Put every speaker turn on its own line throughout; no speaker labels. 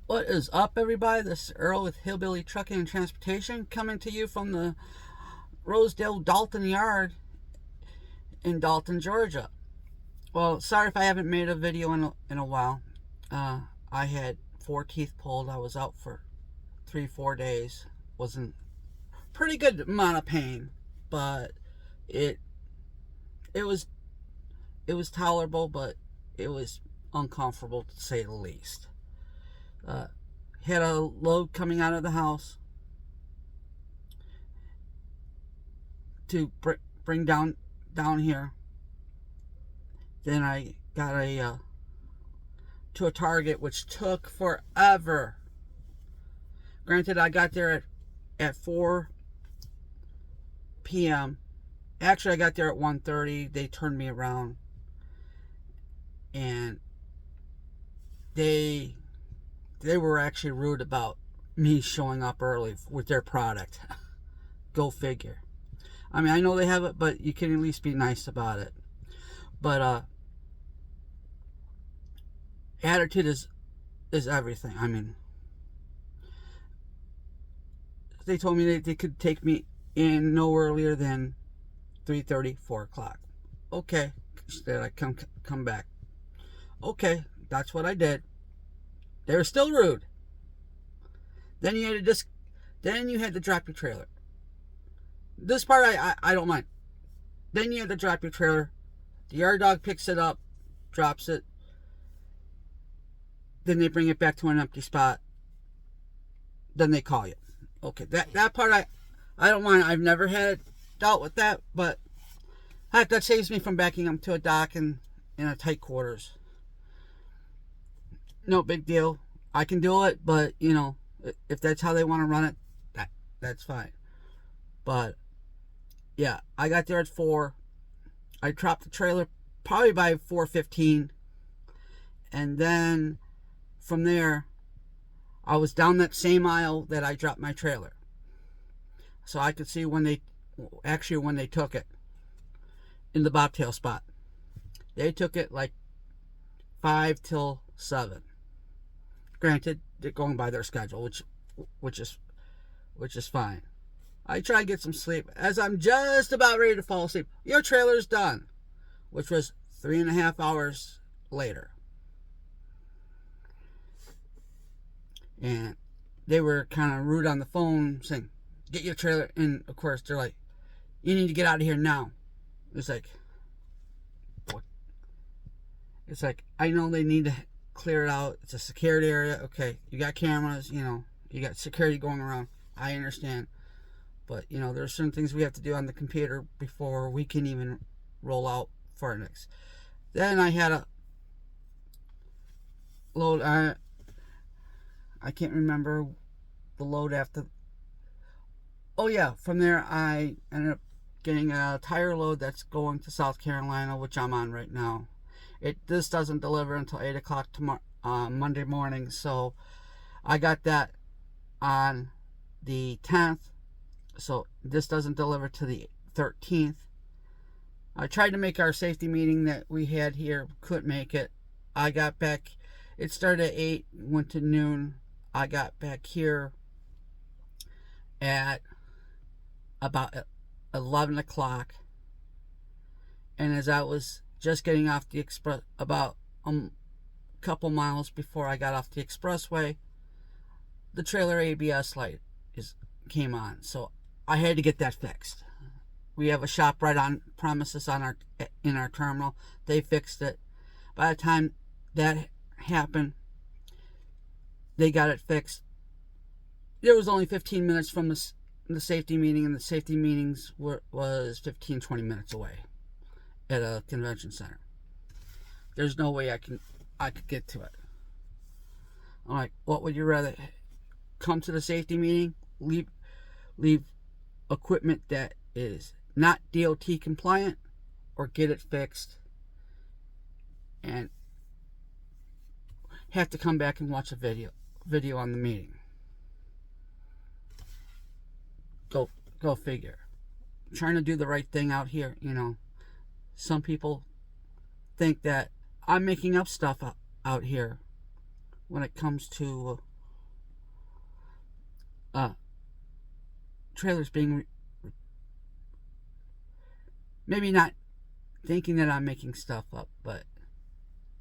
What is up, everybody? This is Earl with Hillbilly Trucking and Transportation, coming to you from the Rosedale Dalton Yard in Dalton, Georgia. Well, sorry if I haven't made a video in a while. I had 4 teeth pulled. I was out for 3-4 days. Was in pretty good amount of pain, but it it was it was tolerable, but it was uncomfortable to say the least. Uh, had a load coming out of the house to bring down here. Then I got to a Target, which took forever. Granted, I got there at 4 p.m. Actually, I got there at 1:30. They turned me around, and they were actually rude about me showing up early with their product. Go figure. I mean, I know they have it, but you can at least be nice about it. But attitude is everything. I mean, they told me they could take me in no earlier than 3:30, 4 o'clock. Okay, said I come back. Okay, that's what I did. They were still rude. Then you had to drop your trailer. This part I don't mind. Then you had to drop your trailer. The yard dog picks it up, drops it. Then they bring it back to an empty spot. Then they call you. Okay, that part I don't mind. I've never dealt with that, but heck, that saves me from backing them to a dock in a tight quarters. No big deal. I can do it, but if that's how they want to run it, that's fine. But yeah, I got there at 4. I dropped the trailer probably by 4:15, and then from there, I was down that same aisle that I dropped my trailer, so I could see when they took it in the bobtail spot. They took it like 5 till 7. Granted, they're going by their schedule, which is fine. I try to get some sleep. As I'm just about ready to fall asleep, your trailer's done, which was 3.5 hours later. And they were kind of rude on the phone, saying, "Get your trailer." And of course, they're like, "You need to get out of here now." It's like, what? It's like, I know they need to clear it out. It's a secured area. Okay, you got cameras, you got security going around. I understand. But, there's certain things we have to do on the computer before we can even roll out for our next. Then I had a load. I can't remember the load after. Oh, yeah. From there, I ended up getting a tire load that's going to South Carolina, which I'm on right now. This doesn't deliver until 8 o'clock tomorrow, Monday morning. So I got that on the 10th. So this doesn't deliver to the 13th. I tried to make our safety meeting that we had here. Couldn't make it. I got back. It started at 8, went to noon. I got back here at about 11 o'clock. And as I was just getting off the express, about a couple miles before I got off the expressway, the trailer ABS light came on. So I had to get that fixed. We have a shop right on premises in our terminal. They fixed it. By the time that happened, they got it fixed. There was only 15 minutes from the safety meeting, and the safety meetings was 15-20 minutes away at a convention center. There's no way I could get to it. I'm like, what would you rather? Come to the safety meeting, leave equipment that is not DOT compliant, or get it fixed and have to come back and watch a video on the meeting? Go figure. I'm trying to do the right thing out here. Some people think that I'm making up stuff out here when it comes to uh, trailers being maybe not thinking that I'm making stuff up, but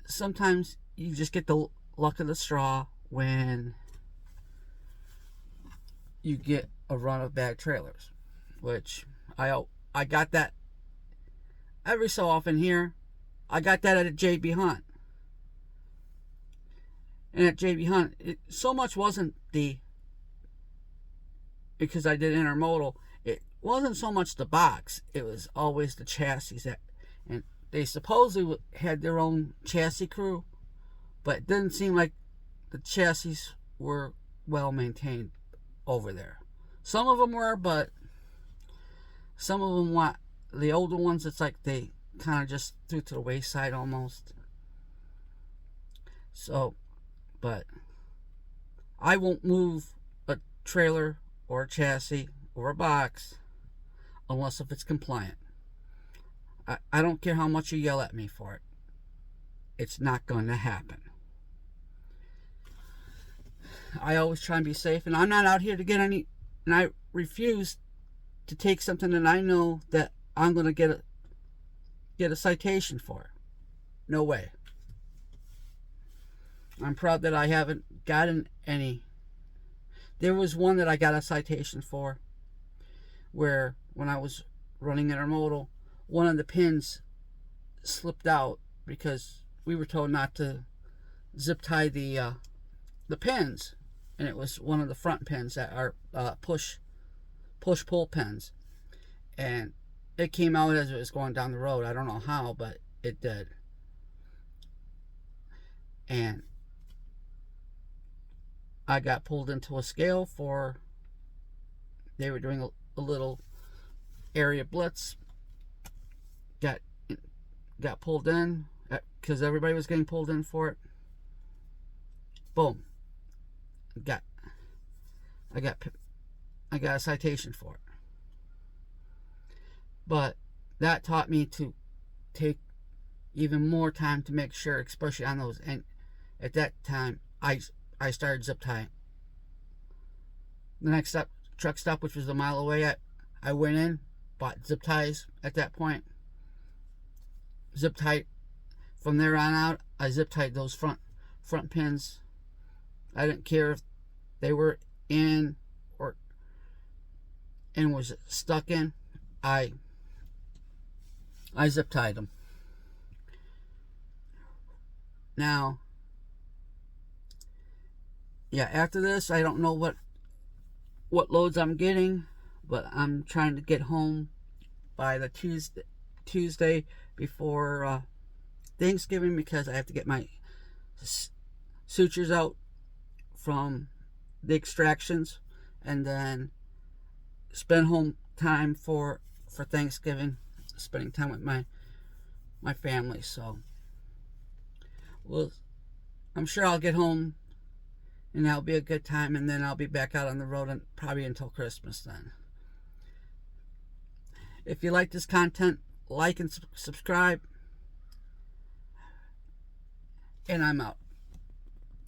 sometimes you just get the luck of the straw when you get a run of bad trailers, which I got that every so often here. I got that at a JB Hunt. And at JB Hunt, it so much wasn't because I did intermodal, it wasn't so much the box, it was always the chassis and they supposedly had their own chassis crew, but it didn't seem like the chassis were well maintained over there. Some of them were, but some of them, the older ones, it's like they kind of just threw to the wayside almost. So, but I won't move a trailer or a chassis or a box unless if it's compliant. I don't care how much you yell at me for it. It's not going to happen. I always try and be safe, and I'm not out here to get any, and I refuse to take something that I know that I'm going to get a citation for. No way. I'm proud that I haven't gotten any. There was one that I got a citation for where when I was running intermodal, one of the pins slipped out because we were told not to zip tie the pins, and it was one of the front pins that are push pull pins, and it came out as it was going down the road. I don't know how, but it did. And I got pulled into a scale for, they were doing a little area blitz, got pulled in because everybody was getting pulled in for it. Boom, I got a citation for it. But that taught me to take even more time to make sure, especially on those. And at that time, I started zip tying. The next stop, truck stop, which was a mile away, I went in, bought zip ties at that point. Zip tied. From there on out, I zip tied those front pins. I didn't care if they were in or and was stuck in. I zip tied them. Now, yeah, after this, I don't know what loads I'm getting, but I'm trying to get home by the Tuesday before Thanksgiving, because I have to get my sutures out from the extractions and then spend home time for Thanksgiving, spending time with my family. So, well, I'm sure I'll get home and that'll be a good time, and then I'll be back out on the road probably until Christmas then. If you like this content, like and subscribe, and I'm out.